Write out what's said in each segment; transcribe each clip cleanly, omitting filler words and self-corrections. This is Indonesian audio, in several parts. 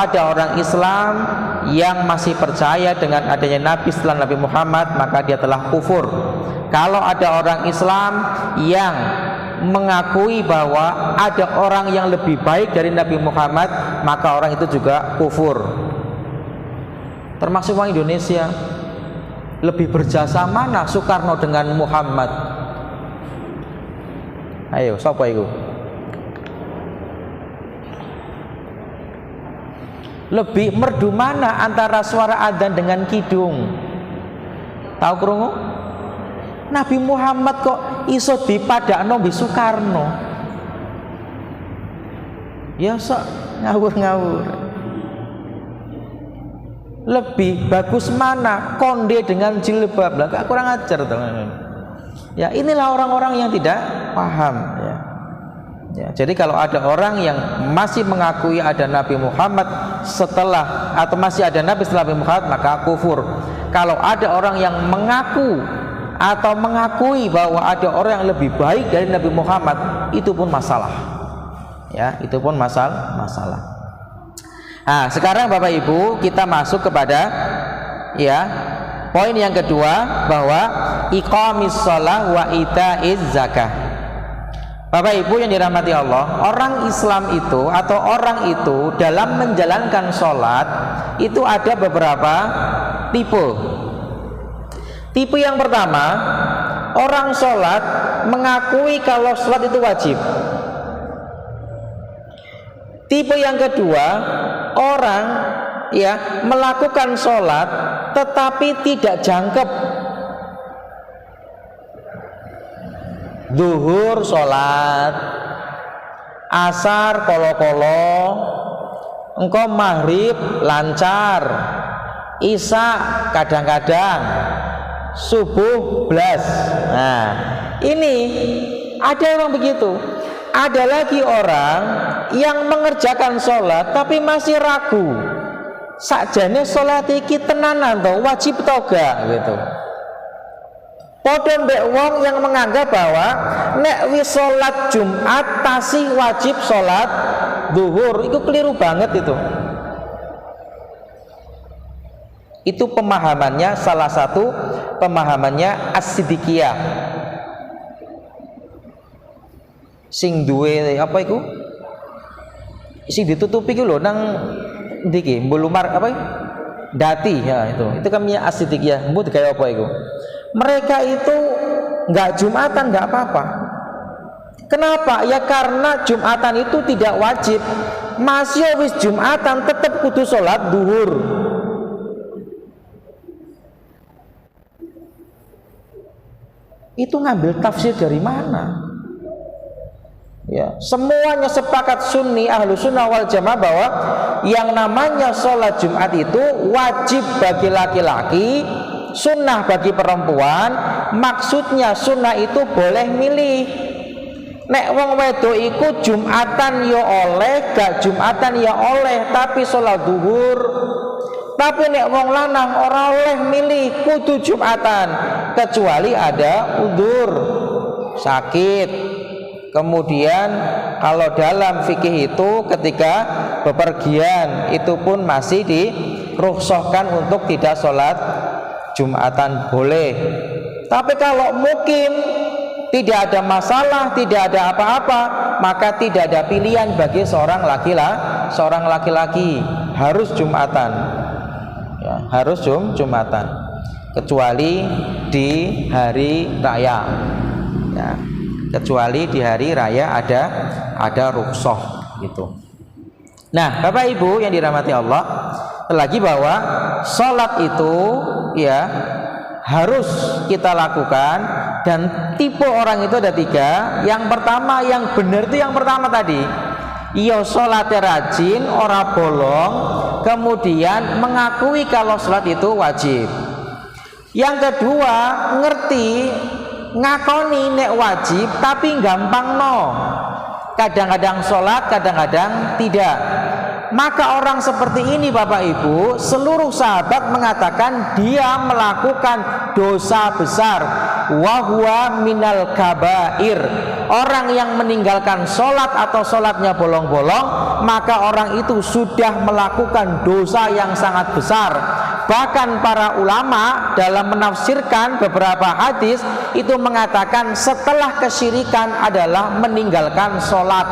ada orang Islam yang masih percaya dengan adanya Nabi setelah Nabi Muhammad, maka dia telah kufur. Kalau ada orang Islam yang mengakui bahwa ada orang yang lebih baik dari Nabi Muhammad, maka orang itu juga kufur. Termasuk orang Indonesia. Lebih berjasa mana Soekarno dengan Muhammad? Ayo, siapa itu? Lebih merdu mana antara suara adzan dengan kidung? Tahu krungu? Nabi Muhammad kok iso dipadakno mbek Soekarno? Ya sok ngawur-ngawur. Lebih bagus mana konde dengan jilbab? Lah kurang ajar teman-teman. Ya inilah orang-orang yang tidak paham ya. Ya, jadi kalau ada orang yang masih mengakui ada Nabi Muhammad setelah, atau masih ada Nabi setelah Nabi Muhammad, maka kufur. Kalau ada orang yang mengaku atau mengakui bahwa ada orang yang lebih baik dari Nabi Muhammad, itu pun masalah. Ya, itu pun masalah. Nah, sekarang Bapak Ibu kita masuk kepada ya poin yang kedua, bahwa iqamis shalah wa itaiz zakah. Bapak Ibu yang dirahmati Allah, orang Islam itu atau orang itu dalam menjalankan sholat itu ada beberapa tipe. Tipe yang pertama, orang sholat mengakui kalau sholat itu wajib. Tipe yang kedua, orang ya melakukan sholat tetapi tidak jangkep. Zuhur sholat, asar kolo-kolo, engkau maghrib lancar, isya kadang-kadang, subuh blas. Nah, ini ada orang begitu. Ada lagi orang yang mengerjakan sholat tapi masih ragu. Sakjane sholat iki tenanan toh, wajib toh gak gitu. Padha mbek wong yang menganggap bahwa nek wis sholat Jumat tasih wajib sholat zuhur, itu keliru banget itu. Itu pemahamannya, salah satu pemahamannya as-siddiqiyah. Sing duwe apa iku? Sing ditutupi iku lho nang ndi iki? Mbulumar apa? Dati ya itu. Itu kan punya as-siddiqiyah. Mbut kayak apa iku? Mereka itu enggak Jumatan enggak apa-apa. Kenapa? Ya karena Jumatan itu tidak wajib. Masih wis Jumatan tetap kudu sholat duhur. Itu ngambil tafsir dari mana? Ya, semuanya sepakat sunni ahlu sunnah wal jamaah bahwa yang namanya sholat Jumat itu wajib bagi laki-laki, sunnah bagi perempuan. Maksudnya sunnah itu boleh milih. Nek wong wedok iku Jumatan ya oleh, gak Jumatan ya oleh, tapi sholat duhur. Tapi nek wong lanang ora oleh milih, kudu Jumatan, kecuali ada udzur, sakit. Kemudian kalau dalam fikih itu ketika bepergian itu pun masih dirukhsahkan untuk tidak sholat Jumatan, boleh. Tapi kalau mukim tidak ada masalah, tidak ada apa-apa, maka tidak ada pilihan bagi seorang laki-laki harus Jumatan ya, harus Jumatan, kecuali di hari raya ya. Kecuali di hari raya ada rukhsah gitu. Nah, Bapak Ibu yang dirahmati Allah, lagi bahwa sholat itu ya harus kita lakukan, dan tipe orang itu ada tiga. Yang pertama, yang benar itu yang pertama tadi, iya sholatnya rajin, ora bolong, kemudian mengakui kalau sholat itu wajib. Yang kedua, ngerti ngakoni nek wajib tapi gampang no, kadang-kadang sholat kadang-kadang tidak. Maka orang seperti ini Bapak Ibu, seluruh sahabat mengatakan dia melakukan dosa besar, wa huwa minal kabair, orang yang meninggalkan sholat atau sholatnya bolong-bolong, maka orang itu sudah melakukan dosa yang sangat besar. Bahkan para ulama dalam menafsirkan beberapa hadis itu mengatakan setelah kesyirikan adalah meninggalkan sholat.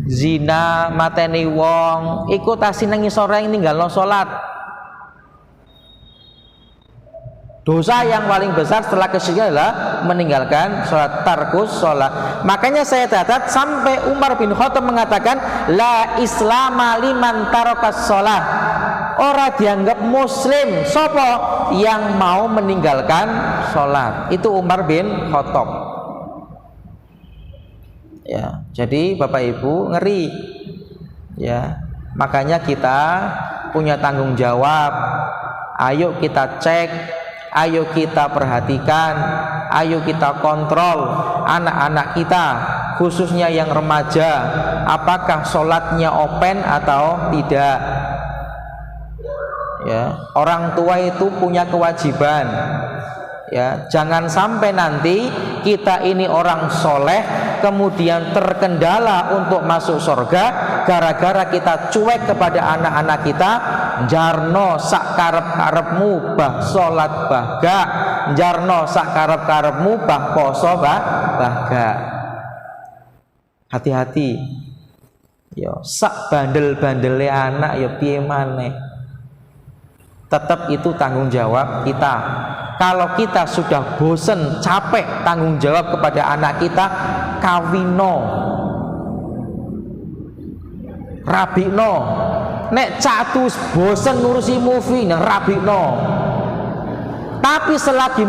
Zina, mateni wong, iku tasih nang ngisore ninggalno salat. Dosa yang paling besar setelah kesyirikan adalah meninggalkan salat, tarkus salat. Makanya saya catat sampai Umar bin Khattab mengatakan la islama liman tarakas salat. Ora dianggap muslim sapa yang mau meninggalkan salat. Itu Umar bin Khattab. Ya, jadi Bapak Ibu ngeri. Ya, makanya kita punya tanggung jawab. Ayo kita cek, ayo kita perhatikan, ayo kita kontrol anak-anak kita, khususnya yang remaja, apakah sholatnya open atau tidak. Ya, orang tua itu punya kewajiban. Ya, jangan sampai nanti kita ini orang soleh kemudian terkendala untuk masuk surga gara-gara kita cuek kepada anak-anak kita. Jarno sak karep-karepmu bah salat bah gak, jarno sak karep-karepmu bah poso bah gak. Hati-hati. Yo sak bandel-bandele anak ya piye maneh. Tetap itu tanggung jawab kita. Kalau kita sudah bosen, capek tanggung jawab kepada anak kita, kawino, rabino. Nek catus bosen ngurusi movie, rabino. Tapi selagi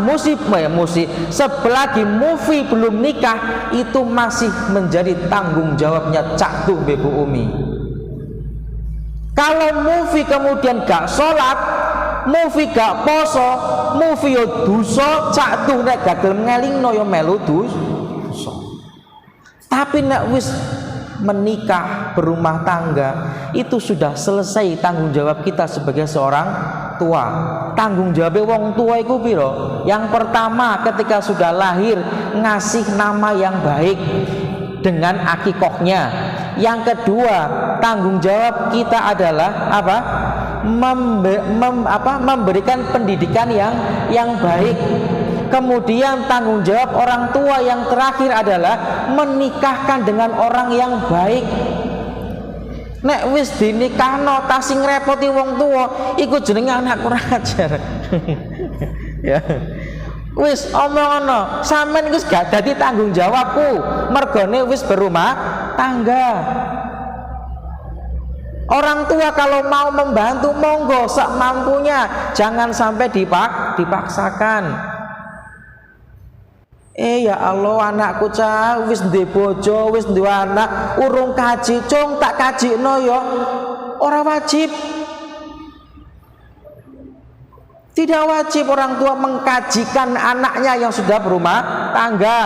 selagi movie belum nikah, itu masih menjadi tanggung jawabnya cak tuh Bebu Umi. Kalau movie kemudian gak sholat, movie gak poso, movie yo dosa, cak tuh nek gak gelem ngelingno yo melu dosa. Tapi nek wis menikah, berumah tangga, itu sudah selesai tanggung jawab kita sebagai seorang tua. Tanggung jawab wong tua iku piro? Yang pertama ketika sudah lahir ngasih nama yang baik dengan akikohnya. Yang kedua, tanggung jawab kita adalah apa? Memberikan pendidikan yang baik. Kemudian tanggung jawab orang tua yang terakhir adalah menikahkan dengan orang yang baik. Nek wis dinikahno tasing ngrepoti wong tua, iku jenenge anak kurang ajar. Ya. Wis omongno, sampean wis gak dadi tanggung jawabku, mergone wis berumah tangga. Orang tua kalau mau membantu monggo sak mampunya, jangan sampai dipaksakan. Ya Allah, anakku cah wis ndek bojo, wis duwe anak, urung kaji, cung tak kajikno ya. Ora wajib. Tidak wajib orang tua mengkajikan anaknya yang sudah berumah tangga.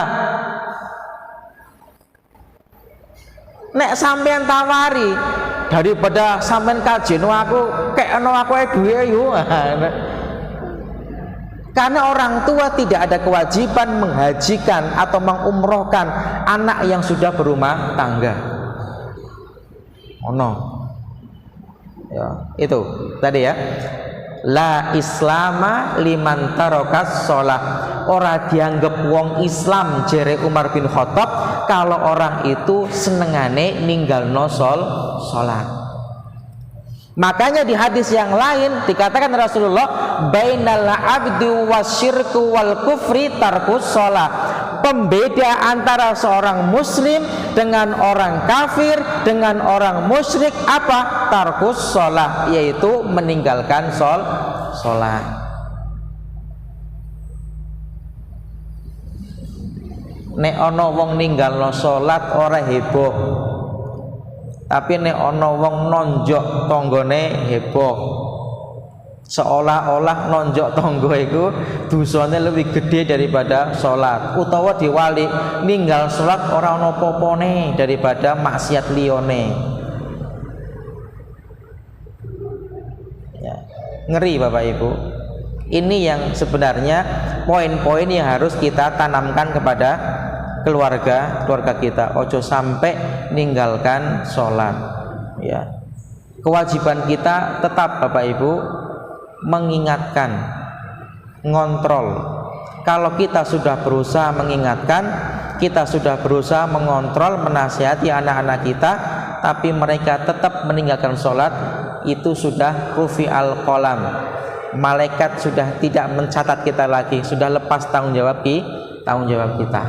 Nek sampean tawari daripada sampean kajino aku kekno aku duwe yo. Karena orang tua tidak ada kewajiban menghajikan atau mengumrohkan anak yang sudah berumah tangga. Ya, itu tadi ya. La islama liman tarokas sholat. Ora dianggap wong Islam jere Umar bin Khattab kalau orang itu senengane ninggalno sholat. Makanya di hadis yang lain dikatakan Rasulullah bainal abdi wasyirku wal kufri tarkus sholat. Pembeda antara seorang muslim dengan orang kafir, dengan orang musyrik apa? Tarkus sholat, yaitu meninggalkan sholat. Nek ono wong ninggalno sholat ora heboh, tapi nek ono wong nonjok tonggone heboh. Seolah-olah nonjok tonggo itu dosane lebih gede daripada sholat, utawa diwalik ninggal sholat orang ono popone daripada maksiat liyone. Ya. Ngeri Bapak Ibu. Ini yang sebenarnya poin-poin yang harus kita tanamkan kepada keluarga kita. Ojo sampai ninggalkan sholat. Ya, kewajiban kita tetap Bapak Ibu mengingatkan, ngontrol. Kalau kita sudah berusaha mengingatkan, kita sudah berusaha mengontrol, menasihati anak-anak kita, tapi mereka tetap meninggalkan sholat, itu sudah rufi'al qalam. Malaikat sudah tidak mencatat kita lagi, sudah lepas tanggung jawab kita.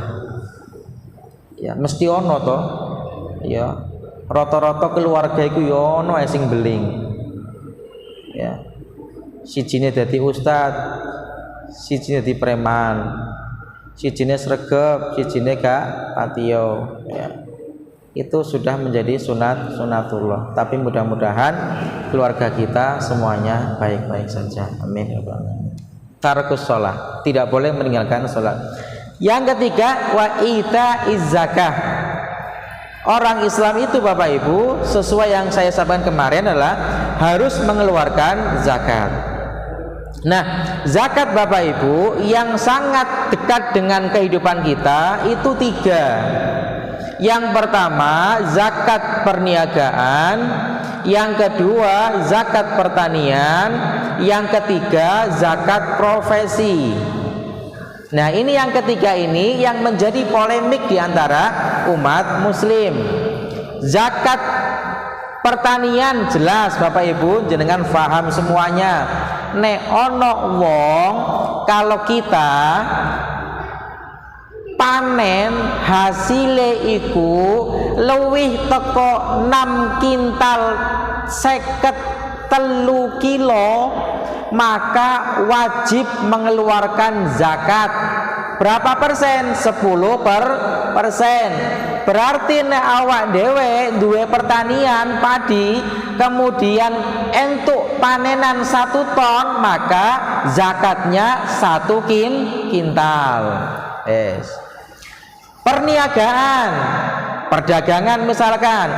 Ya, mesti ono toh. Ya, rata-rata keluarga iku yo ono sing beling. Ya. Sijine dadi ustad, sijine dadi preman, sijine sregep, sijine gak patio. Ya. Itu sudah menjadi sunatullah. Tapi mudah-mudahan keluarga kita semuanya baik-baik saja. Amin. Tarkus sholat, tidak boleh meninggalkan sholat. Yang ketiga, wa itaiz zakah. Orang Islam itu Bapak Ibu, sesuai yang saya sampaikan kemarin adalah harus mengeluarkan zakat. Nah, zakat Bapak Ibu yang sangat dekat dengan kehidupan kita itu 3. Yang pertama zakat perniagaan, yang kedua zakat pertanian, yang ketiga zakat profesi. Nah, ini yang ketiga ini yang menjadi polemik di antara umat muslim. Zakat pertanian jelas Bapak Ibu jenengan paham semuanya. Nek ono wong kalau kita panen hasile iku luwih teko 6 kintal 53 kilo, maka wajib mengeluarkan zakat. Berapa persen? 10%. Berarti nek awak dhewe duwe pertanian padi, kemudian entuk panenan 1 ton, maka zakatnya 1 kintal. Perniagaan, perdagangan misalkan,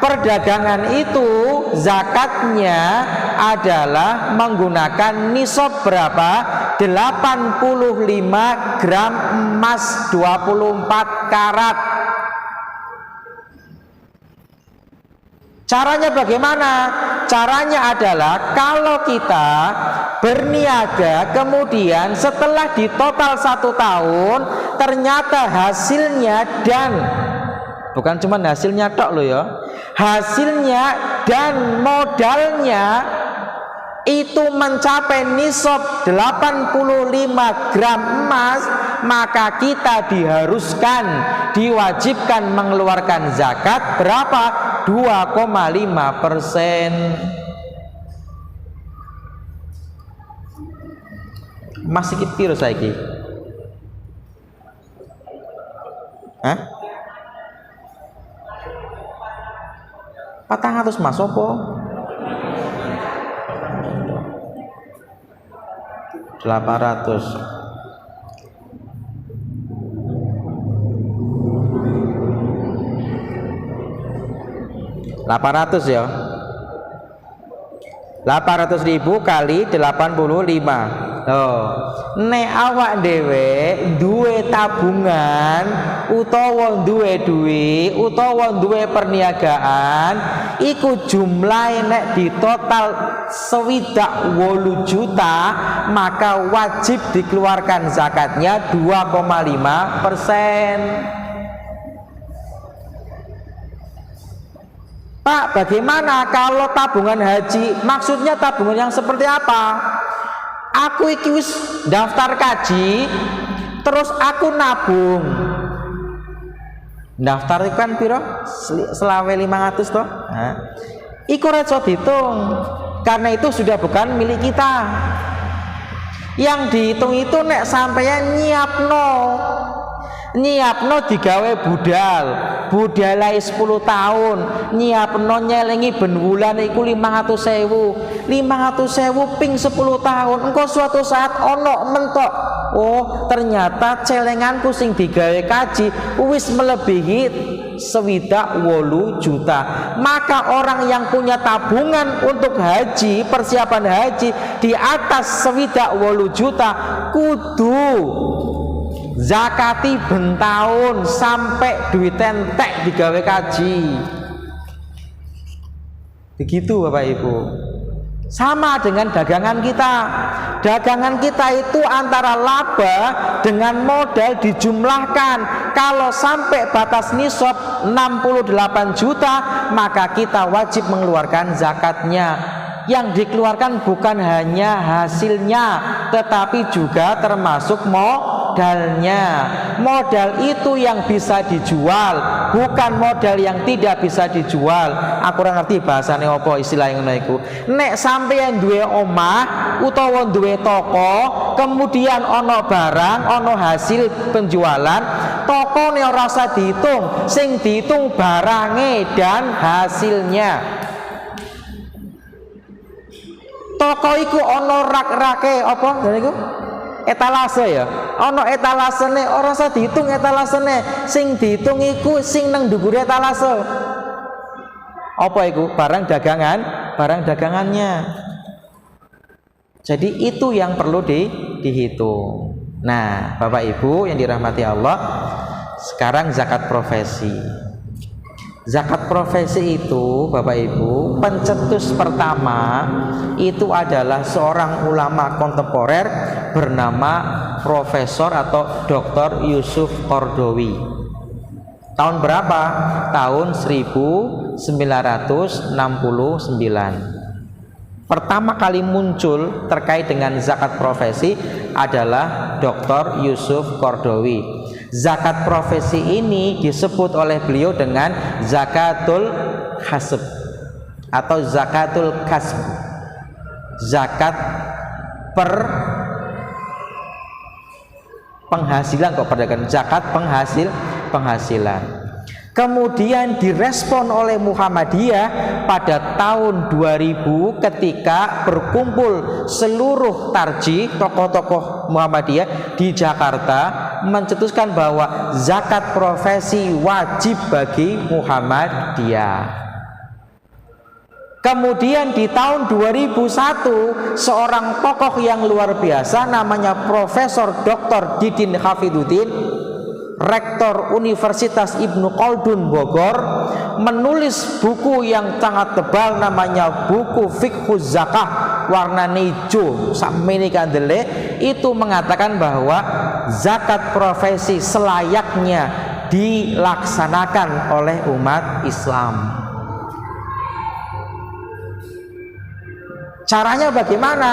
perdagangan itu zakatnya adalah menggunakan nisab berapa? 85 gram emas 24 karat. Caranya bagaimana? Caranya adalah kalau kita berniaga, kemudian setelah ditotal 1 tahun ternyata hasilnya dan bukan cuma hasilnya tok loh ya, hasilnya dan modalnya itu mencapai nisab 85 gram emas, maka kita diwajibkan mengeluarkan zakat berapa? 2,5%. Masih kipir saiki. Hah? 400 mas opo? 800. Ya. 800.000 kali 85. Nek awak dhewe duwe tabungan utawa duwe duit utawa duwe perniagaan, iku jumlahe nek ditotal 68 juta, maka wajib dikeluarkan zakatnya 2,5%. Pak, bagaimana kalau tabungan haji? Maksudnya tabungan yang seperti apa? Aku iki wis daftar kaji, terus aku nabung. Daftar itu kan piro? Selawe 500 toh? Nah, iku reso dihitung. Karena itu sudah bukan milik kita. Yang dihitung itu nek sampeyan nyiapno. nyiapno digawe budalai 10 tahun, nyiapno nyelengi ben wulan iku 500.000 ping 10 tahun. Engko suatu saat ono mentok, oh ternyata celenganku sing digawe kaji wis melebihi 68 juta. Maka orang yang punya tabungan untuk haji, persiapan haji di atas 68 juta kudu zakati bentahun sampai duit entek digawe kaji. Begitu Bapak Ibu. Sama dengan dagangan kita. Dagangan kita itu antara laba dengan modal dijumlahkan. Kalau sampai batas nisab 68 juta, maka kita wajib mengeluarkan zakatnya. Yang dikeluarkan bukan hanya hasilnya, tetapi juga termasuk modalnya. Modal itu yang bisa dijual, bukan modal yang tidak bisa dijual. Aku ora ngerti bahasane apa istilah ngono iku. Nek sampeyan duwe omah utawa duwe toko, kemudian ono barang, ono hasil penjualan, tokone ora usah dihitung, sing dihitung barange dan hasilnya. Toko iku ono rak-rake apa jane iku? Etalase ya. Ono etalasene ora usah dihitung etalasene. Sing dihitung iku sing nang dhuwure etalase. Apa iku? Barang dagangannya. Jadi itu yang perlu dihitung. Nah, Bapak Ibu yang dirahmati Allah, sekarang zakat profesi. Zakat profesi itu Bapak Ibu, pencetus pertama itu adalah seorang ulama kontemporer bernama Profesor atau Dr. Yusuf Qaradawi. Tahun berapa? Tahun 1969. Pertama kali muncul terkait dengan zakat profesi adalah Dr. Yusuf Qaradawi. Zakat profesi ini disebut oleh beliau dengan zakatul kasb atau zakatul kasb, zakat penghasilan, kok perdagangan, zakat penghasilan. Kemudian direspon oleh Muhammadiyah pada tahun 2000 ketika berkumpul seluruh tarjih tokoh-tokoh Muhammadiyah di Jakarta mencetuskan bahwa zakat profesi wajib bagi Muhammadiyah. Kemudian di tahun 2001 seorang tokoh yang luar biasa namanya Profesor Dr. Didin Hafidzuddin, Rektor Universitas Ibnu Khaldun Bogor, menulis buku yang sangat tebal namanya buku Fiqhuz Zakah, warna hijau sakmene kandele. Itu mengatakan bahwa zakat profesi selayaknya dilaksanakan oleh umat Islam. Caranya bagaimana?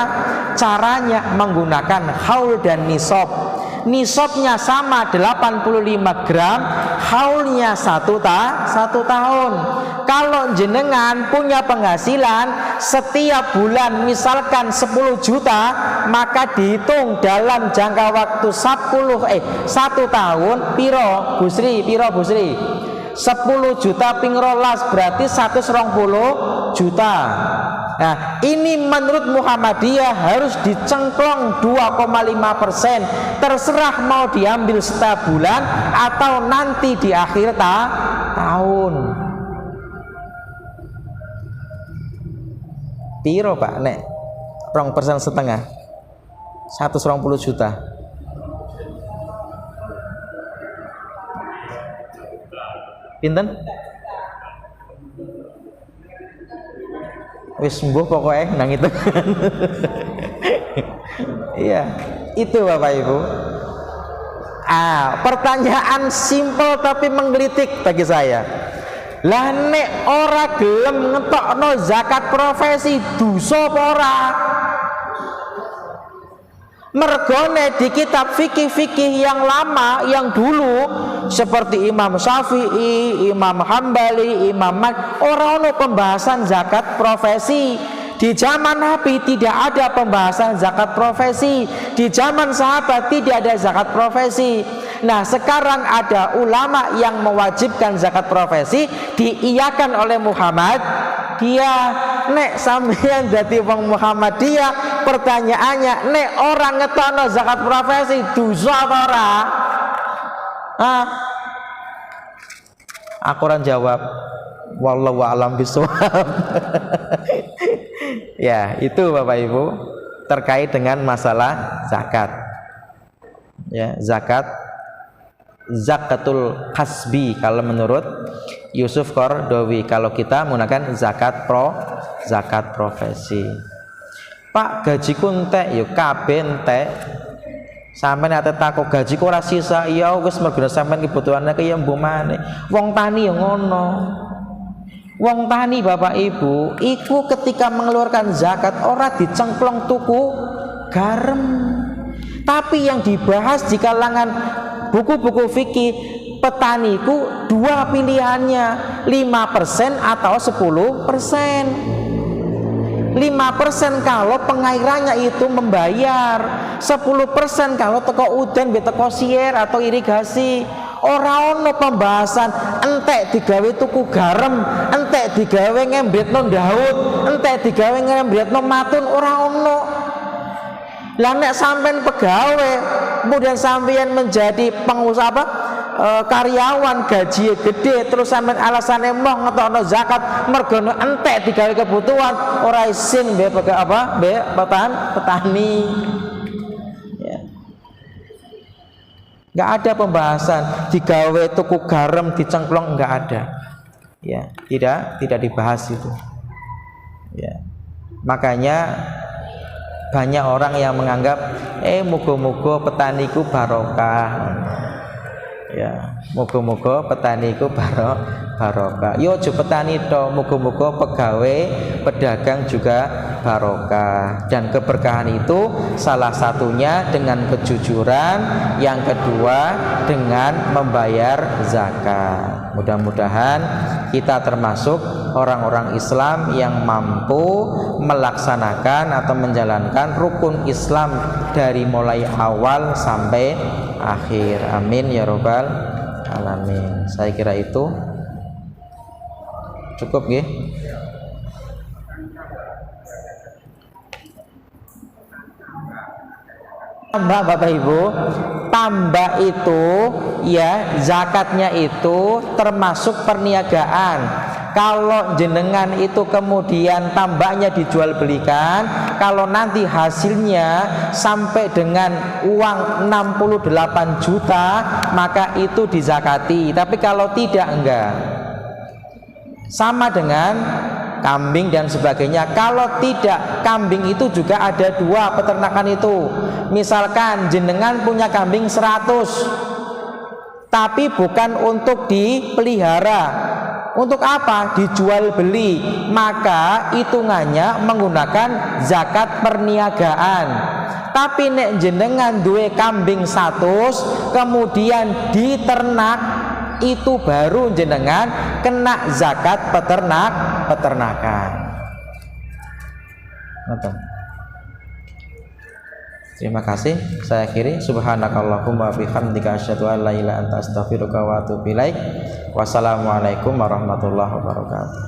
Caranya menggunakan haul dan nisab. Nisabnya sama 85 gram, haulnya 1 tahun. Kalau jenengan punya penghasilan setiap bulan misalkan 10 juta, maka dihitung dalam jangka waktu 1 tahun piro Busri? 10 juta ping rolas berarti 120 juta. Nah, ini menurut Muhammadiyah harus dicengklong 2,5%. Terserah mau diambil setiap bulan atau nanti di akhir tahun. Piro Pak nek 2,5%? 120 juta. Pinten? Wis mbuh pokoknya nang itu. Iya, itu Bapak Ibu. Pertanyaan simpel tapi menggelitik bagi saya. Lah nek ora gelem ngetokno zakat profesi dosa apa ora? Mergone di kitab fikih-fikih yang lama, yang dulu seperti Imam Syafi'i, Imam Hambali, Imam Malik, orang-orang pembahasan zakat profesi. Di zaman Nabi tidak ada pembahasan zakat profesi. Di zaman sahabat tidak ada zakat profesi. Nah sekarang ada ulama yang mewajibkan zakat profesi, diiyakan oleh Muhammad. Dia nek sampeyan dadi wong Muhammadiyah, pertanyaannya nek orang ngetokno zakat profesi dosa apa ora? Aku ora jawab. Wallahu a'lam bishawab. Ya, itu Bapak Ibu terkait dengan masalah zakat. Ya, zakatul kasbi kalau menurut Yusuf Qaradawi. Kalau kita menggunakan zakat profesi. Pak, gajiku entek, ya kabeh entek. Sampeyan ate takok gajiku ora sisa, ya wis mergo sampeyan kebutuhane kaya mbok maneh. Wong tani ya ngono. Wong tani Bapak Ibu, iku ketika mengeluarkan zakat ora dicengklong tuku garam. Tapi yang dibahas di kalangan buku-buku fikih, petaniku dua pilihannya, 5% atau 10%. 5% kalau pengairannya itu membayar, 10% kalau teko udan, teko sier atau irigasi. Ora ono pembahasan entek digawe tuku garam, entek digawe ngembretno Daud, entek digawe ngembretno matun, ora ono. Lah nek sampean pegawai, kemudian sampean menjadi pengusaha karyawan gaji gede, terus sampean alasane moh ngetokno zakat mergo entek digawe kebutuhan, ora isin mbek apa? Mbek petani. Ya. Nggak ada pembahasan digawe tuku garam dicengklong, nggak ada. Ya, tidak dibahas itu. Ya. Makanya banyak orang yang menganggap muga-muga petaniku barokah. Ya, muga-muga petaniku barokah. Yo aja petani to, muga-muga pegawai pedagang juga barokah. Dan keberkahan itu salah satunya dengan kejujuran, yang kedua dengan membayar zakat. Mudah-mudahan kita termasuk orang-orang Islam yang mampu melaksanakan atau menjalankan rukun Islam dari mulai awal sampai akhir. Amin ya robbal alamin. Saya kira itu cukup nggih. Tambah Bapak Ibu, tambah itu ya zakatnya itu termasuk perniagaan. Kalau jenengan itu kemudian tambaknya dijual belikan, kalau nanti hasilnya sampai dengan uang 68 juta maka itu dizakati. Tapi kalau tidak, enggak. Sama dengan kambing dan sebagainya. Kalau tidak, kambing itu juga ada dua peternakan itu. Misalkan jenengan punya kambing 100, tapi bukan untuk dipelihara. Untuk apa? Dijual beli. Maka hitungannya menggunakan zakat perniagaan. Tapi nek jenengan duwe kambing 100 kemudian diternak, itu baru jenengan kena zakat peternakan. Terima kasih. Saya akhiri. Subhanakallahumma bihamdika asyhadu an la ilaha illa anta astaghfiruka wa atubu ilaik. Wassalamualaikum warahmatullahi wabarakatuh.